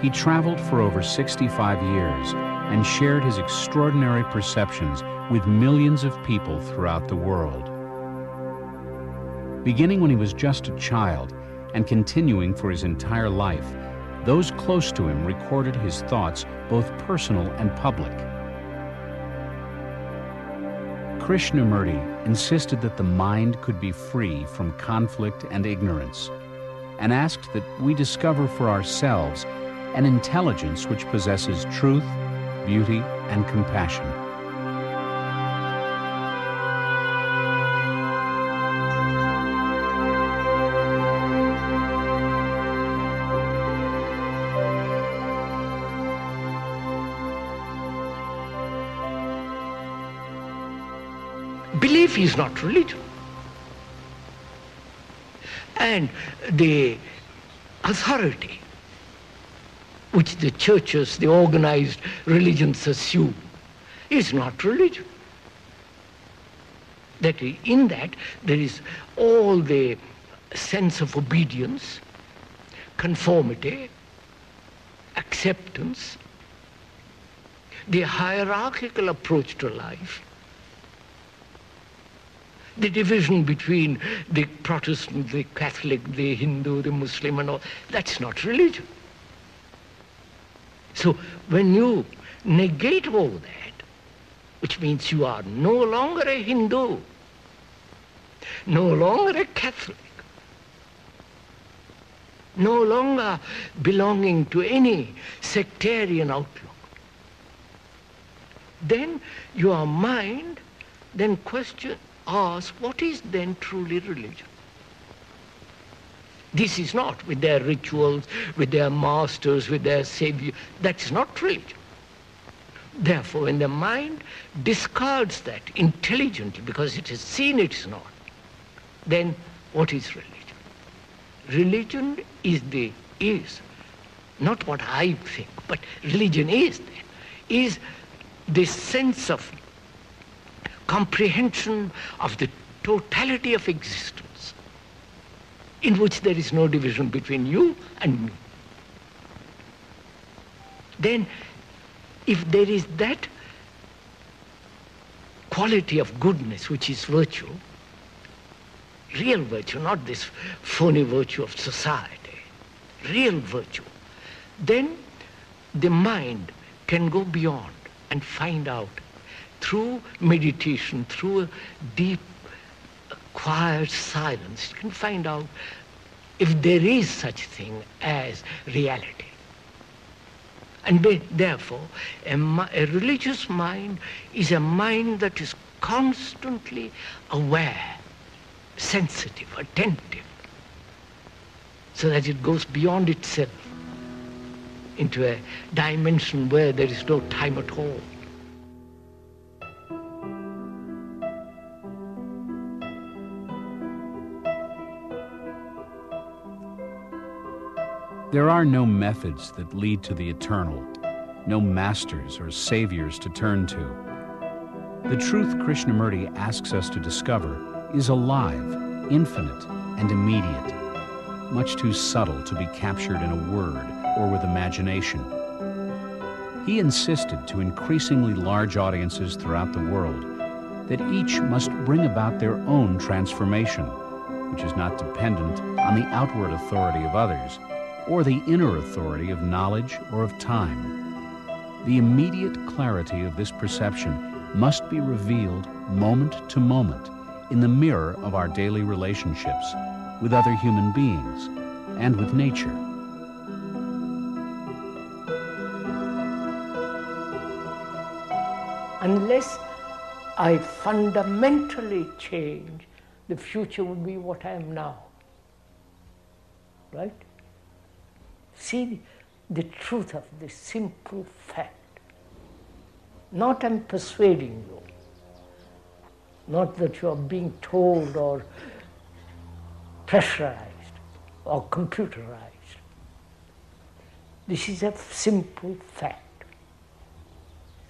He traveled for over 65 years and shared his extraordinary perceptions with millions of people throughout the world. Beginning when he was just a child and continuing for his entire life, those close to him recorded his thoughts, both personal and public. Krishnamurti insisted that the mind could be free from conflict and ignorance, and asked that we discover for ourselves an intelligence which possesses truth, beauty, and compassion. Belief is not religion. And the authority which the churches, the organized religions assume, is not religion. That is, in that there is all the sense of obedience, conformity, acceptance, the hierarchical approach to life, the division between the Protestant, the Catholic, the Hindu, the Muslim and all, that's not religion. So when you negate all that, which means you are no longer a Hindu, no longer a Catholic, no longer belonging to any sectarian outlook, then your mind then asks, what is then truly religion? This is not with their rituals, with their masters, with their savior. That's not religion. Therefore, when the mind discards that intelligently because it has seen it is not, then what is religion? Religion is not what I think, but religion is this sense of comprehension of the totality of existence, in which there is no division between you and me. Then, if there is that quality of goodness which is virtue, real virtue, not this phony virtue of society, real virtue, then the mind can go beyond and find out through meditation, through a deep, quiet silence, you can find out if there is such thing as reality. And therefore, a religious mind is a mind that is constantly aware, sensitive, attentive, so that it goes beyond itself into a dimension where there is no time at all. There are no methods that lead to the eternal, no masters or saviors to turn to. The truth Krishnamurti asks us to discover is alive, infinite, and immediate, much too subtle to be captured in a word or with imagination. He insisted to increasingly large audiences throughout the world that each must bring about their own transformation, which is not dependent on the outward authority of others, or the inner authority of knowledge or of time. The immediate clarity of this perception must be revealed moment to moment in the mirror of our daily relationships with other human beings and with nature. Unless I fundamentally change, the future will be what I am now. Right? See the truth of this simple fact. Not I'm persuading you, not that you are being told or pressurized or computerized. This is a simple fact.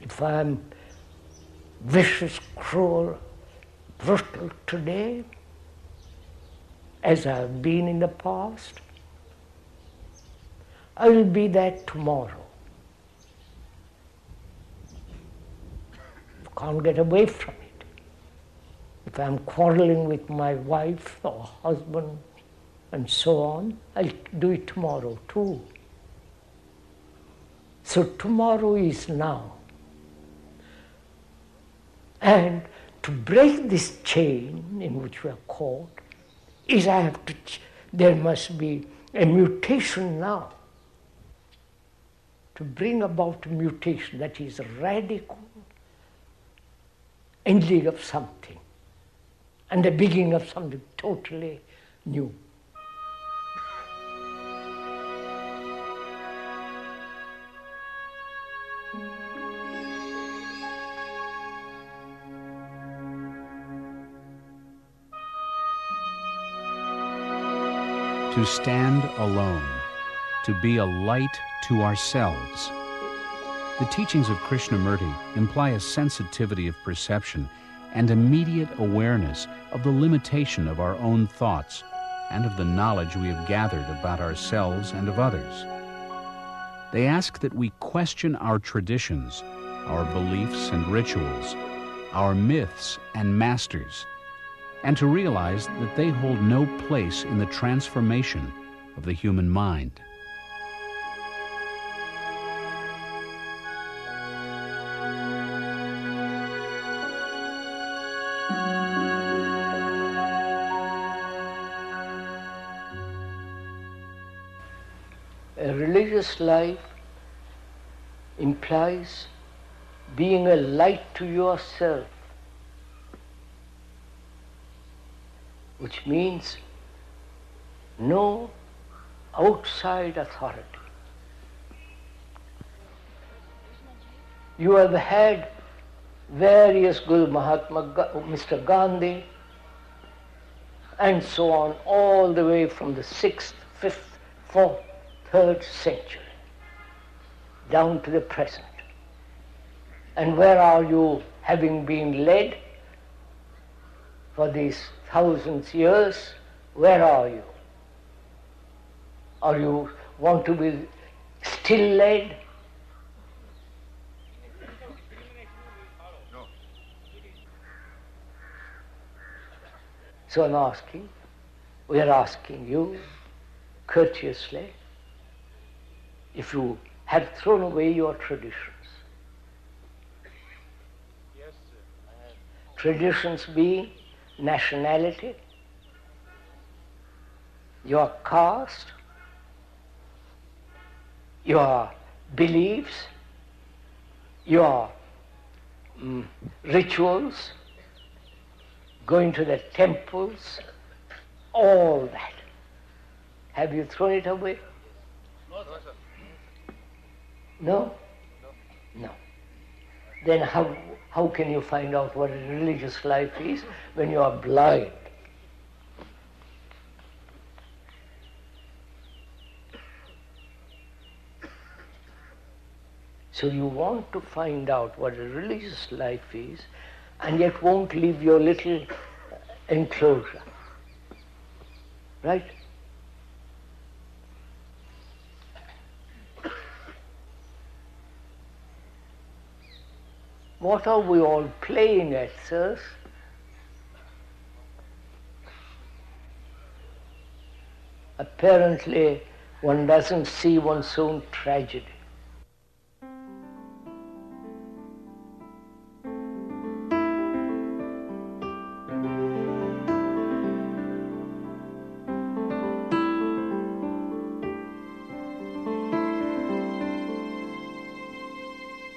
If I am vicious, cruel, brutal today, as I have been in the past, I will be there tomorrow. I can't get away from it. If I'm quarreling with my wife or husband and so on, I'll do it tomorrow too. So tomorrow is now. And to break this chain in which we are caught, there must be a mutation now. To bring about a mutation that is radical, ending of something, and the beginning of something totally new. To stand alone, to be a light to ourselves. The teachings of Krishnamurti imply a sensitivity of perception and immediate awareness of the limitation of our own thoughts and of the knowledge we have gathered about ourselves and of others. They ask that we question our traditions, our beliefs and rituals, our myths and masters, and to realize that they hold no place in the transformation of the human mind. A religious life implies being a light to yourself, which means no outside authority. You have had various Guru Mr. Gandhi, and so on, all the way from the 6th, 5th, 4th, 3rd century, down to the present. And where are you, having been led for these thousands of years? Where are you? Or you want to be still led? So we are asking you courteously, if you have thrown away your traditions. Yes, sir. Traditions being nationality, your caste, your beliefs, your rituals, going to the temples, all that. Have you thrown it away? No, sir. No? No. Then how can you find out what a religious life is when you are blind? So you want to find out what a religious life is, and yet won't leave your little enclosure. Right? What are we all playing at, sirs? Apparently, one doesn't see one's own tragedy.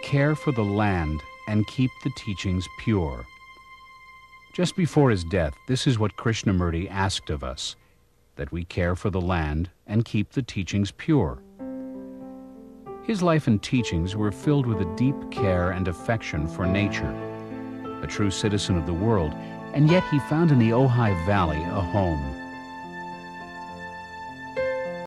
Care for the land and keep the teachings pure. Just before his death, this is what Krishnamurti asked of us, that we care for the land and keep the teachings pure. His life and teachings were filled with a deep care and affection for nature, a true citizen of the world, and yet he found in the Ojai Valley a home.